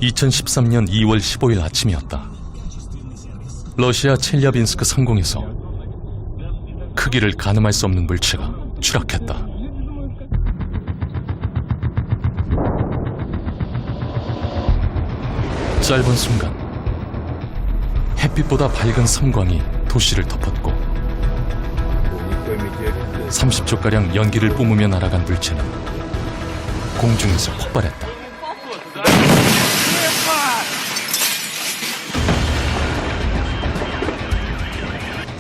2013년 2월 15일 아침이었다. 러시아 첼야빈스크 상공에서 크기를 가늠할 수 없는 물체가 추락했다. 짧은 순간 햇빛보다 밝은 섬광이 도시를 덮었고 30초가량 연기를 뿜으며 날아간 물체는 공중에서 폭발했다.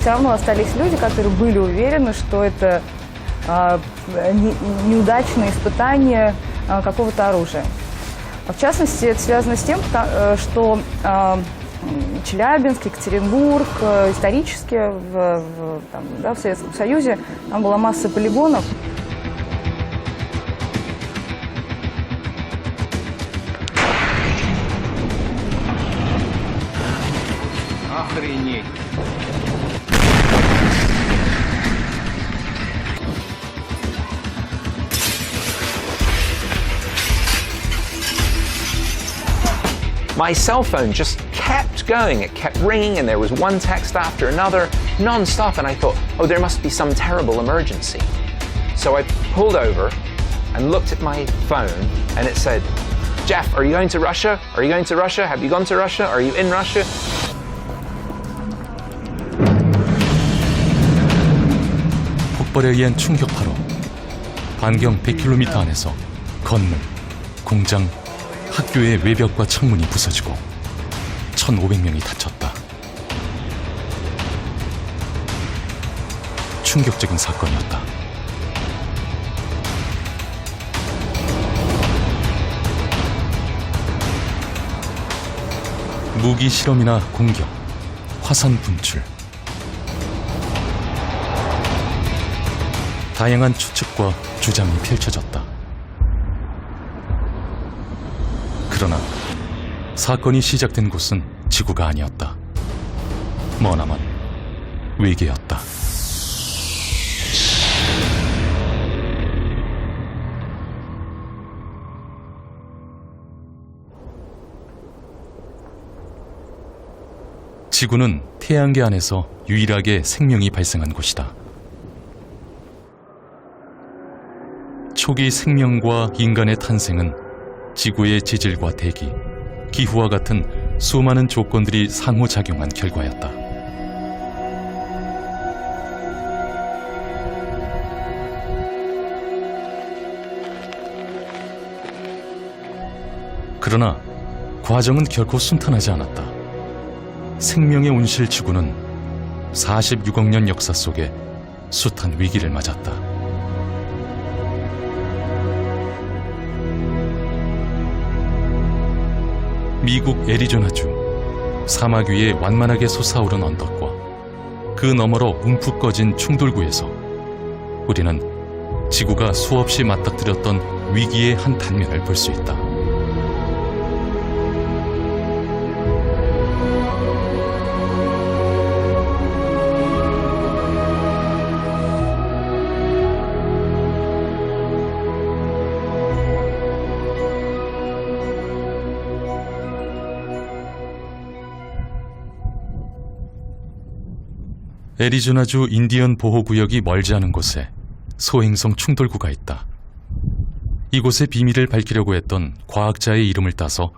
Все равно остались люди, которые были уверены, что это неудачное испытание какого-то оружия. В частности, это связано с тем, что Челябинск, Екатеринбург, исторически в Советском Союзе там была масса полигонов. Охренеть! My cell phone just kept going. It kept ringing, and there was one text after another, non-stop, and I thought, oh, there must be some terrible emergency. So I pulled over and looked at my phone, and it said, Jeff, are you going to Russia? Are you going to Russia? Have you gone to Russia? Are you in Russia? 폭발에 의한 충격파로 반경 100km 안에서 건물, 공장, 학교의 외벽과 창문이 부서지고 1,500명이 다쳤다. 충격적인 사건이었다. 무기 실험이나 공격, 화산 분출, 다양한 추측과 주장이 펼쳐졌다. 그러나 사건이 시작된 곳은 지구가 아니었다. 머나먼 외계였다. 지구는 태양계 안에서 유일하게 생명이 발생한 곳이다. 초기 생명과 인간의 탄생은 지구의 지질과 대기, 기후와 같은 수많은 조건들이 상호작용한 결과였다. 그러나 과정은 결코 순탄하지 않았다. 생명의 온실 지구는 46억 년 역사 속에 숱한 위기를 맞았다. 미국 애리조나주 사막 위에 완만하게 솟아오른 언덕과 그 너머로 움푹 꺼진 충돌구에서 우리는 지구가 수없이 맞닥뜨렸던 위기의 한 단면을 볼 수 있다. 애리조나주 인디언 보호구역이 멀지 않은 곳에 소행성 충돌구가 있다. 이곳의 비밀을 밝히려고 했던 과학자의 이름을 따서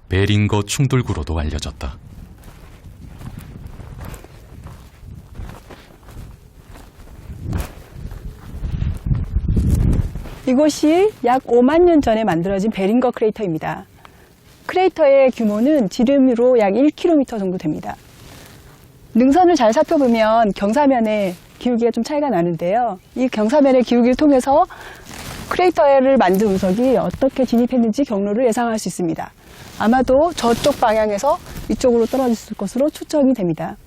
베링거 충돌구로도 알려졌다. 이곳이 약 5만 년 전에 만들어진 베링거 크레이터입니다. 크레이터의 규모는 지름으로 약 1km 정도 됩니다. 능선을 잘 살펴보면 경사면의 기울기가 좀 차이가 나는데요. 이 경사면의 기울기를 통해서 크레이터를 만든 운석이 어떻게 진입했는지 경로를 예상할 수 있습니다. 아마도 저쪽 방향에서 이쪽으로 떨어졌을 것으로 추정이 됩니다.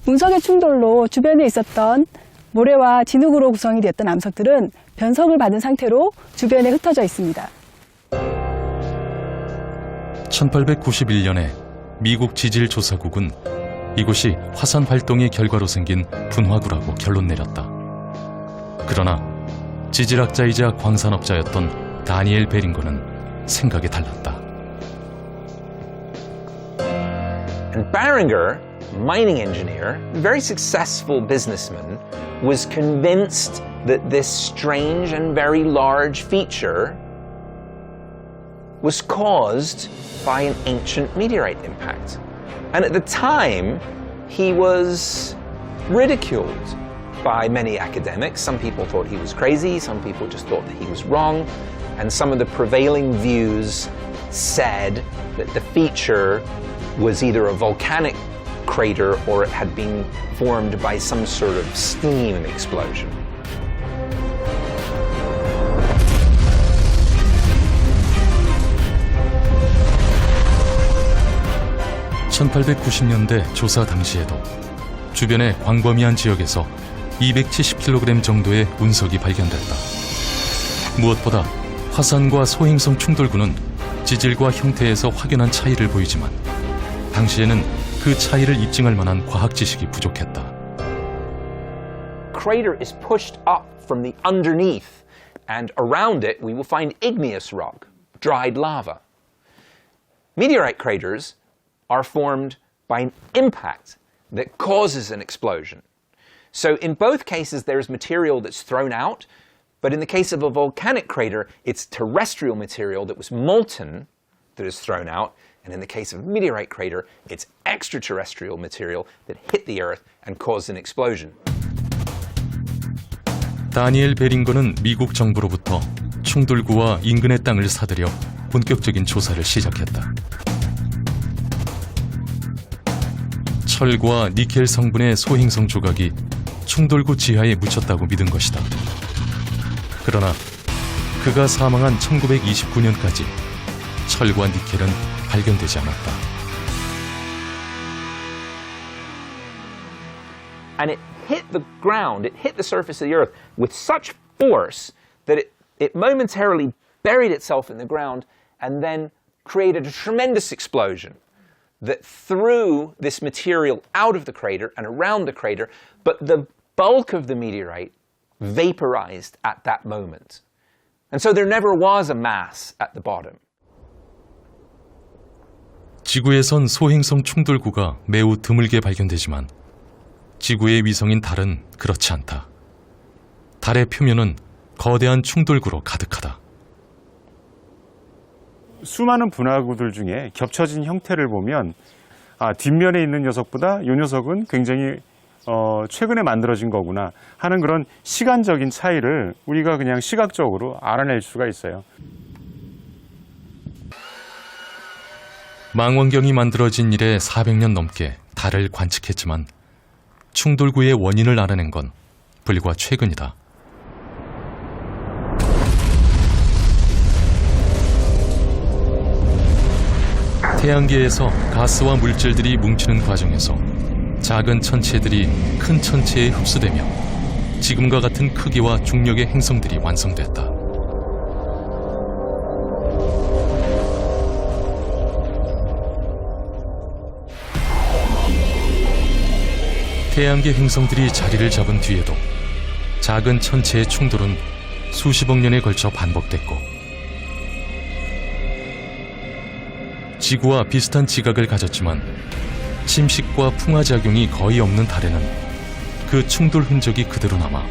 운석의 충돌로 주변에 있었던 모래와 진흙으로 구성이 되었던 암석들은 변성을 받은 상태로 주변에 흩어져 있습니다. 1891년에 미국 지질조사국은 이곳이 화산 활동의 결과로 생긴 분화구라고 결론 내렸다. 그러나 지질학자이자 광산업자였던 다니엘 베링거는 생각이 달랐다. And Barringer, mining engineer, very successful businessman, was convinced that this strange and very large feature was caused by an ancient meteorite impact. And at the time, he was ridiculed by many academics. Some people thought he was crazy, some people just thought that he was wrong, and some of the prevailing views said that the feature was either a volcanic crater or it had been formed by some sort of steam explosion. (1890년대) 조사 당시에도 주변의 광범위한 지역에서 270kg 정도의 운석이 발견됐다. 무엇보다 화산과 소행성 충돌구는 지질과 형태에서 확연한 차이를 보이지만 당시에는 그 차이를 입증할 만한 과학 지식이 부족했다. Crater is pushed up from the underneath, and around it we will find igneous rock, dried lava. Meteorite craters are formed by an impact that causes an explosion. So in both cases there's material that's thrown out, but in the case of a volcanic crater, it's terrestrial material that was molten that is thrown out, and in the case of a meteorite crater, it's extraterrestrial material that hit the Earth and caused an explosion. 다니엘 베링거는 미국 정부로부터 충돌구와 인근의 땅을 사들여 본격적인 조사를 시작했다. 철과 니켈 성분의 소행성 조각이 충돌구 지하에 묻혔다고 믿은 것이다. 그러나 그가 사망한 1929년까지 철과 니켈은 발견되지 않았다. And it hit the ground, it hit the surface of the Earth with such force that it momentarily buried itself in the ground and then created a tremendous explosion that threw this material out of the crater and around the crater, but the bulk of the meteorite vaporized at that moment. And so there never was a mass at the bottom. 지구에선 소행성 충돌구가 매우 드물게 발견되지만 지구의 위성인 달은 그렇지 않다. 달의 표면은 거대한 충돌구로 가득하다. 수많은 분화구들 중에 겹쳐진 형태를 보면 뒷면에 있는 녀석보다 이 녀석은 굉장히 최근에 만들어진 거구나 하는 그런 시간적인 차이를 우리가 그냥 시각적으로 알아낼 수가 있어요. 망원경이 만들어진 이래 400년 넘게 달을 관측했지만 충돌구의 원인을 알아낸 건 불과 최근이다. 태양계에서 가스와 물질들이 뭉치는 과정에서 작은 천체들이 큰 천체에 흡수되며 지금과 같은 크기와 중력의 행성들이 완성됐다. 태양계 행성들이 자리를 잡은 뒤에도 작은 천체의 충돌은 수십억 년에 걸쳐 반복됐고 지구와 비슷한 지각을 가졌지만 침식과 풍화작용이 거의 없는 달에는 그 충돌 흔적이 그대로 남아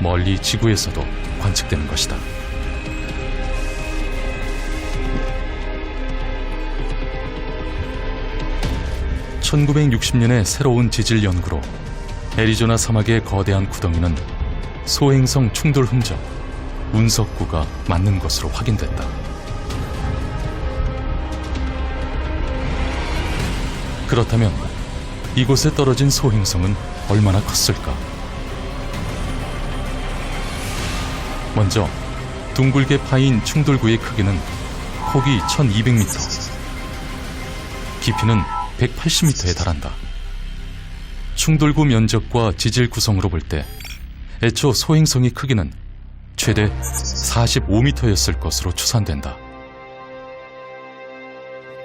멀리 지구에서도 관측되는 것이다. (1960년의) 새로운 지질 연구로 애리조나 사막의 거대한 구덩이는 소행성 충돌 흔적, 운석구가 맞는 것으로 확인됐다. 그렇다면 이곳에 떨어진 소행성은 얼마나 컸을까? 먼저 둥글게 파인 충돌구의 크기는 폭이 1200m, 깊이는 180m에 달한다. 충돌구 면적과 지질 구성으로 볼 때 애초 소행성의 크기는 최대 45m였을 것으로 추산된다.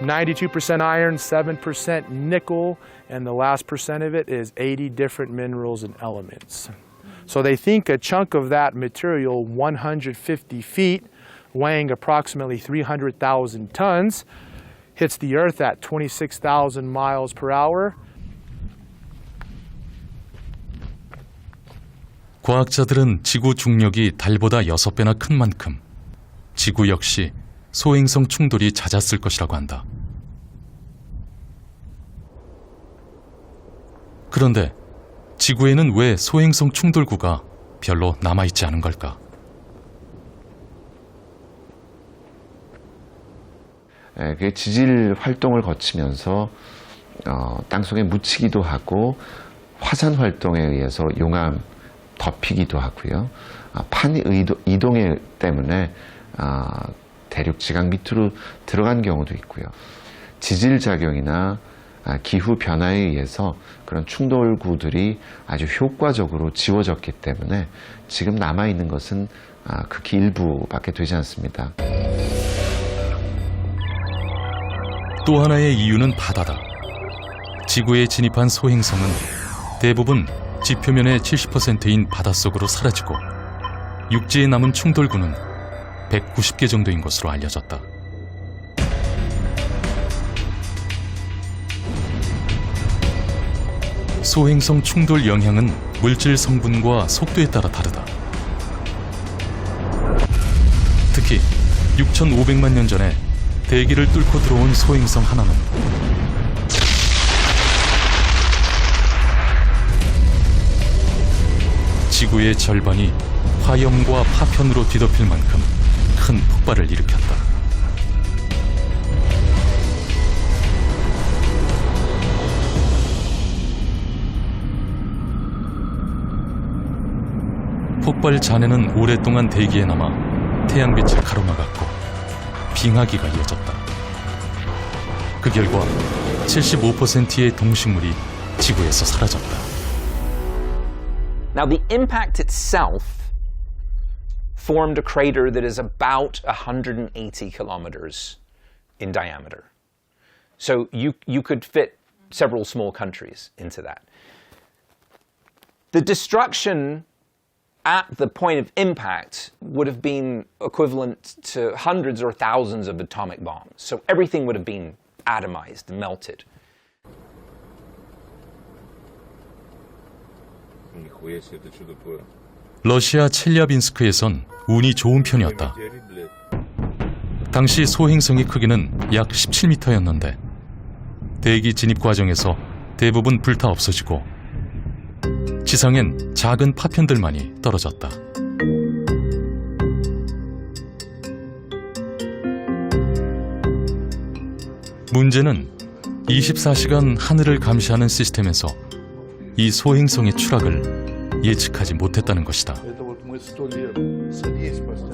92% iron, 7% nickel, and the last percent of it is 80 different minerals and elements. So they think a chunk of that material, 150 feet, weighing approximately 300,000 tons, hits the Earth at 26,000 miles per hour. 과학자들은 지구 중력이 달보다 6배나 큰 만큼 지구 역시 소행성 충돌이 잦았을 것이라고 한다. 그런데 지구에는 왜 소행성 충돌구가 별로 남아있지 않은 걸까? 그게 지질 활동을 거치면서 땅속에 묻히기도 하고 화산 활동에 의해서 용암 덮이기도 하고요. 판 이동 때문에 대륙 지각 밑으로 들어간 경우도 있고요. 지질 작용이나 기후 변화에 의해서 그런 충돌구들이 아주 효과적으로 지워졌기 때문에 지금 남아있는 것은 극히 일부밖에 되지 않습니다. 또 하나의 이유는 바다다. 지구에 진입한 소행성은 대부분 지표면의 70%인 바닷속으로 사라지고 육지에 남은 충돌구는 190개 정도인 것으로 알려졌다. 소행성 충돌 영향은 물질 성분과 속도에 따라 다르다. 특히 6,500만 년 전에 대기를 뚫고 들어온 소행성 하나는 지구의 절반이 화염과 파편으로 뒤덮일 만큼 큰 폭발을 일으켰다. 폭발 잔해는 오랫동안 대기에 남아 태양빛을 가로막았고 빙하기가 이어졌다. 그 결과 75%의 동식물이 지구에서 사라졌다. Now, the impact itself formed a crater that is about 180 kilometers in diameter. So you could fit several small countries into that. The destruction at the point of impact would have been equivalent to hundreds or thousands of atomic bombs. So everything would have been atomized and melted. 러시아 첼리아빈스크에선 운이 좋은 편이었다. 당시 소행성의 크기는 약 17m였는데 대기 진입 과정에서 대부분 불타 없어지고 지상엔 작은 파편들만이 떨어졌다. 문제는 24시간 하늘을 감시하는 시스템에서 이 소행성의 추락을 예측하지 못했다는 것이다.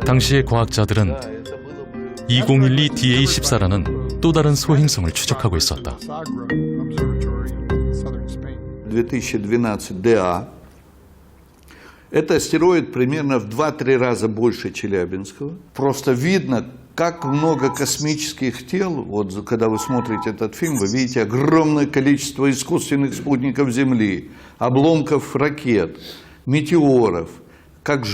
당시의 과학자들은 2012 DA14라는 또 다른 소행성을 추적하고 있었다. 2012 ДА. Это астероид примерно в 2-3 раза больше Челябинского. Просто видно, как много космических тел. Вот когда вы смотрите этот фильм, вы видите огромное количество искусственных спутников Земли, обломков ракет, метеоров, как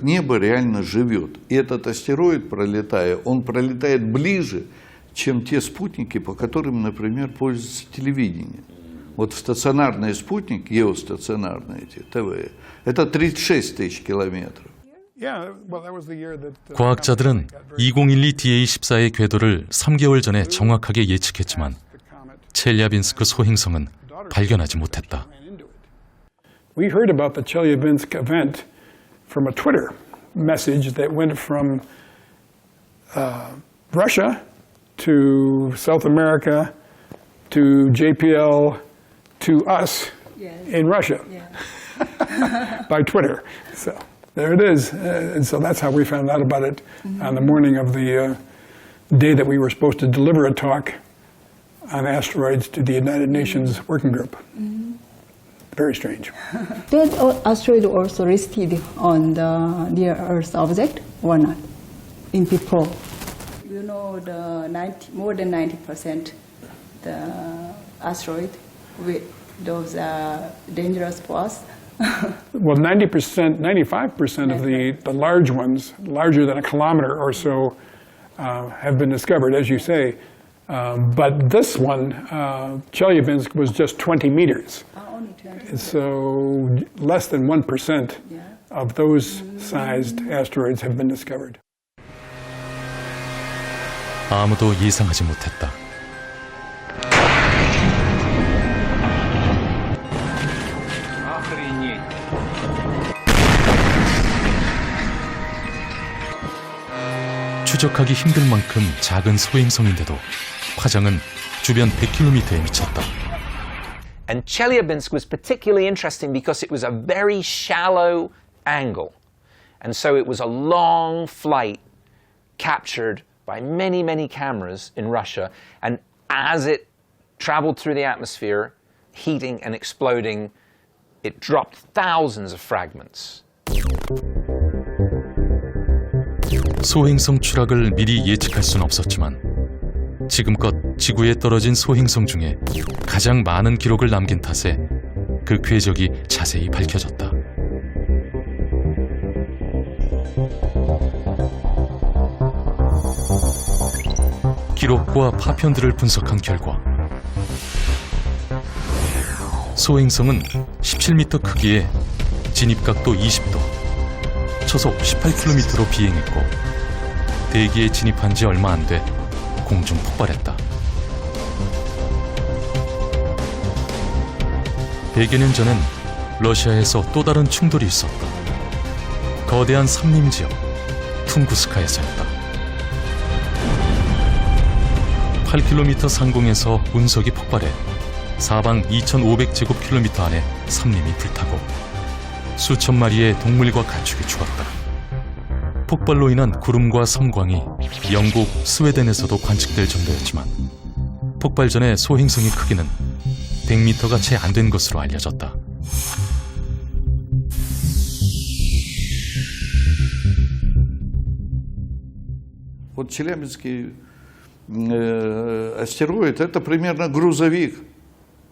небо реально живет. И этот астероид, пролетая, он пролетает ближе, чем те спутники, по которым, например, пользуется телевидение. Вот стационарные спутники, геостационарные эти, ТВ, это 36 тысяч километров. 과학자들은 2012 DA14의 궤도를 3개월 전에 정확하게 예측했지만 첼리아빈스크 소행성은 발견하지 못했다. We heard about the Chelyabinsk event from a Twitter message that went from Russia to South America to JPL to us in Russia by Twitter. So there it is. And so that's how we found out about it on the morning of the day that we were supposed to deliver a talk on asteroids to the United Nations Working Group. Very strange. That asteroid also rested on the near Earth object or not? In before? You know, more than 90% the asteroid with those dangerous for us. Well, 90%, 95% of the large ones, larger than a kilometer or so, have been discovered. As you say, But this one, Chelyabinsk, was just 20 meters. So less than 1% of those sized asteroids have been discovered. 아무도 예상하지 못했다. Охренеть. 추적하기 힘들 만큼 작은 소행성인데도 파장은 주변 100km에 미쳤다. And Chelyabinsk was particularly interesting because it was a very shallow angle. And so it was a long flight captured by many, many cameras in Russia. And as it traveled through the atmosphere, heating and exploding, it dropped thousands of fragments. 소행성 추락을 미리 예측할 수는 없었지만 지금껏 지구에 떨어진 소행성 중에 가장 많은 기록을 남긴 탓에 그 궤적이 자세히 밝혀졌다. 기록과 파편들을 분석한 결과 소행성은 17m 크기에 진입각도 20도, 초속 18km로 비행했고 대기에 진입한 지 얼마 안 돼 공중 폭발했다. 100여 년 전엔 러시아에서 또 다른 충돌이 있었다. 거대한 삼림 지역 퉁구스카에서였다. 8km 상공에서 운석이 폭발해 사방 2,500제곱킬로미터 안에 삼림이 불타고 수천 마리의 동물과 가축이 죽었다. 폭발로 인한 구름과 섬광이 영국, 스웨덴에서도 관측될 정도였지만 폭발 전의 소행성의 크기는 100m가 채 안 된 것으로 알려졌다. Вот Челябинский астероид — это примерно грузовик,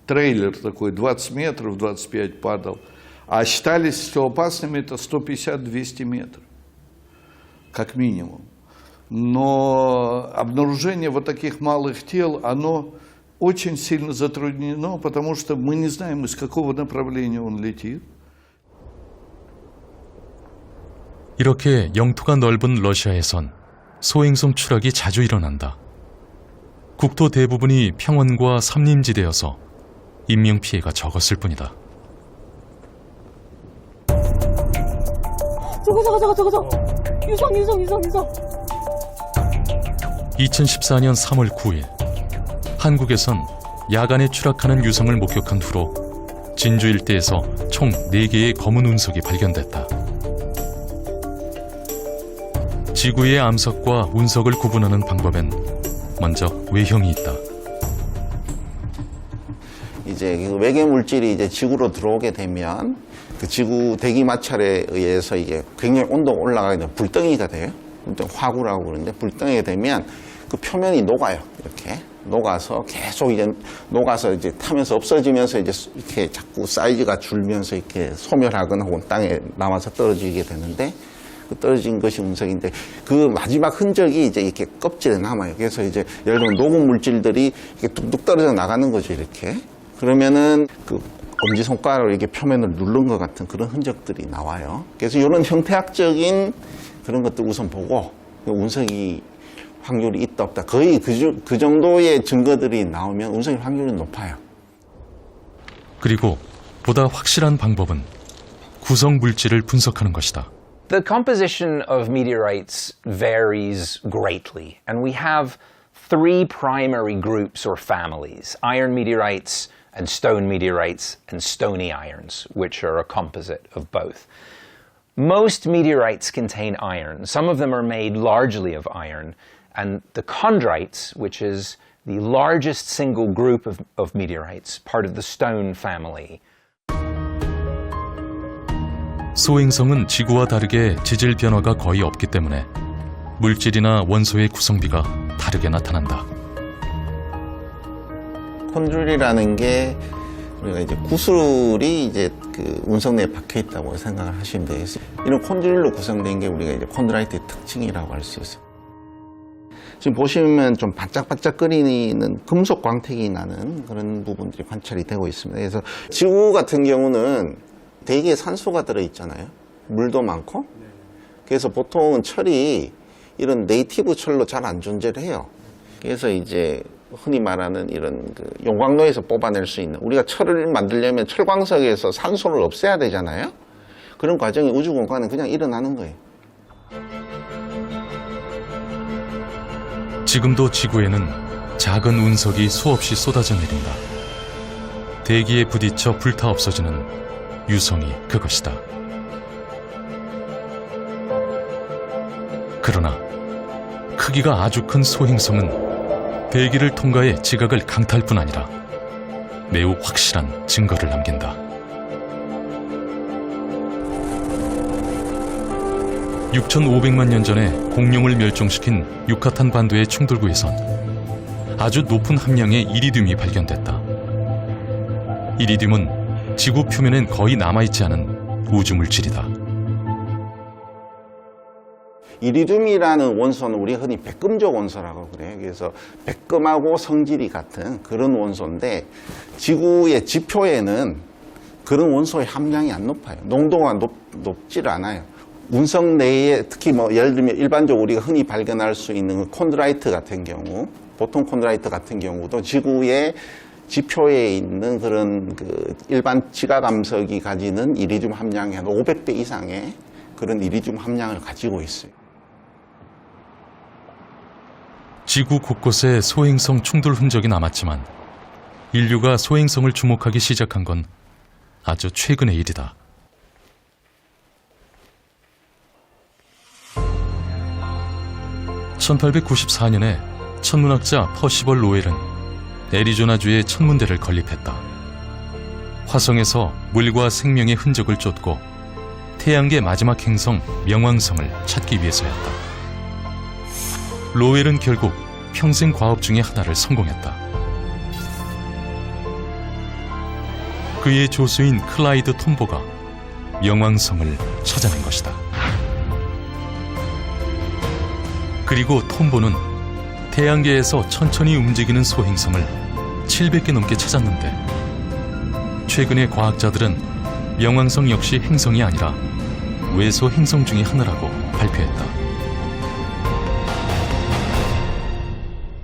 трейлер такой, 20 метров, 25 падал. А считались, что опасными это 150-200 метров, как минимум. Но обнаружение вот таких малых тел, оно очень сильно затруднено, потому что мы не знаем, из какого направления он летит. 이렇게 영토가 넓은 러시아에선 소행성 추락이 자주 일어난다. 국토 대부분이 평원과 삼림지대여서 인명피해가 적었을 뿐이다. 저거. 유성. 2014년 3월 9일, 한국에선 야간에 추락하는 유성을 목격한 후로 진주 일대에서 총 4개의 검은 운석이 발견됐다. 지구의 암석과 운석을 구분하는 방법엔 먼저 외형이 있다. 이제 외계 물질이 이제 지구로 들어오게 되면 그 지구 대기 마찰에 의해서 이게 굉장히 온도가 올라가게 되면 불덩이가 돼요. 화구라고 그러는데 불덩이가 되면 그 표면이 녹아요. 이렇게 녹아서 계속 이제 녹아서 이제 타면서 없어지면서 이제 이렇게 자꾸 사이즈가 줄면서 이렇게 소멸하거나 혹은 땅에 남아서 떨어지게 되는데 그 떨어진 것이 운석인데 그 마지막 흔적이 이제 이렇게 껍질에 남아요. 그래서 이제 예를 들면 녹은 물질들이 이렇게 뚝뚝 떨어져 나가는 거죠. 이렇게. 그러면은 그 엄지손가락으로 이렇게 표면을 누른 것 같은 그런 흔적들이 나와요. 그래서 이런 형태학적인 그런 것도 우선 보고 운석이 확률이 있다 없다 거의 그 정도의 증거들이 나오면 운석일 확률이 높아요. 그리고 보다 확실한 방법은 구성 물질을 분석하는 것이다. The composition of meteorites varies greatly, and we have three primary groups or families: iron meteorites and stone meteorites and stony irons, which are a composite of both. Most meteorites contain iron. Some of them are made largely of iron, and the chondrites, which is the largest single group of meteorites, part of the stone family. 소행성은 지구와 다르게 지질 변화가 거의 없기 때문에 물질이나 원소의 구성비가 다르게 나타난다. 콘드릴이라는 게 우리가 이제 구슬이 이제 그 운석 내에 박혀 있다고 생각을 하시면 되겠어요. 이런 콘드릴로 구성된 게 우리가 이제 콘드라이트의 특징이라고 할 수 있어요. 지금 보시면 좀 반짝반짝거리는 금속 광택이 나는 그런 부분들이 관찰이 되고 있습니다. 그래서 지구 같은 경우는 대기에 산소가 들어있잖아요. 물도 많고. 그래서 보통은 철이 이런 네이티브 철로 잘 안 존재를 해요. 그래서 이제 흔히 말하는 이런 그 용광로에서 뽑아낼 수 있는, 우리가 철을 만들려면 철광석에서 산소를 없애야 되잖아요. 그런 과정이 우주 공간에 그냥 일어나는 거예요. 지금도 지구에는 작은 운석이 수없이 쏟아져 내린다. 대기에 부딪혀 불타 없어지는 유성이 그것이다. 그러나 크기가 아주 큰 소행성은 대기를 통과해 지각을 강타할 뿐 아니라 매우 확실한 증거를 남긴다. 6,500만 년 전에 공룡을 멸종시킨 유카탄 반도의 충돌구에선 아주 높은 함량의 이리듐이 발견됐다. 이리듐은 지구 표면엔 거의 남아있지 않은 우주물질이다. 이리듐이라는 원소는 우리가 흔히 백금족 원소라고 그래요. 그래서 백금하고 성질이 같은 그런 원소인데, 지구의 지표에는 그런 원소의 함량이 안 높아요. 농도가 높질 않아요. 운석 내에 특히 뭐 예를 들면 일반적으로 우리가 흔히 발견할 수 있는 콘드라이트 같은 경우, 보통 콘드라이트 같은 경우도 지구의 지표에 있는 그런 그 일반 지가감석이 가지는 이리듐 함량이 한 500배 이상의 그런 이리듐 함량을 가지고 있어요. 지구 곳곳에 소행성 충돌 흔적이 남았지만 인류가 소행성을 주목하기 시작한 건 아주 최근의 일이다. (1894년에) 천문학자 퍼시벌 로웰은 애리조나주의 천문대를 건립했다. 화성에서 물과 생명의 흔적을 쫓고 태양계 마지막 행성 명왕성을 찾기 위해서였다. 로웰은 결국 평생 과업 중의 하나를 성공했다. 그의 조수인 클라이드 톰보가 명왕성을 찾아낸 것이다. 그리고 톰보는 태양계에서 천천히 움직이는 소행성을 700개 넘게 찾았는데, 최근에 과학자들은 명왕성 역시 행성이 아니라 외소 행성 중의 하나라고 발표했다.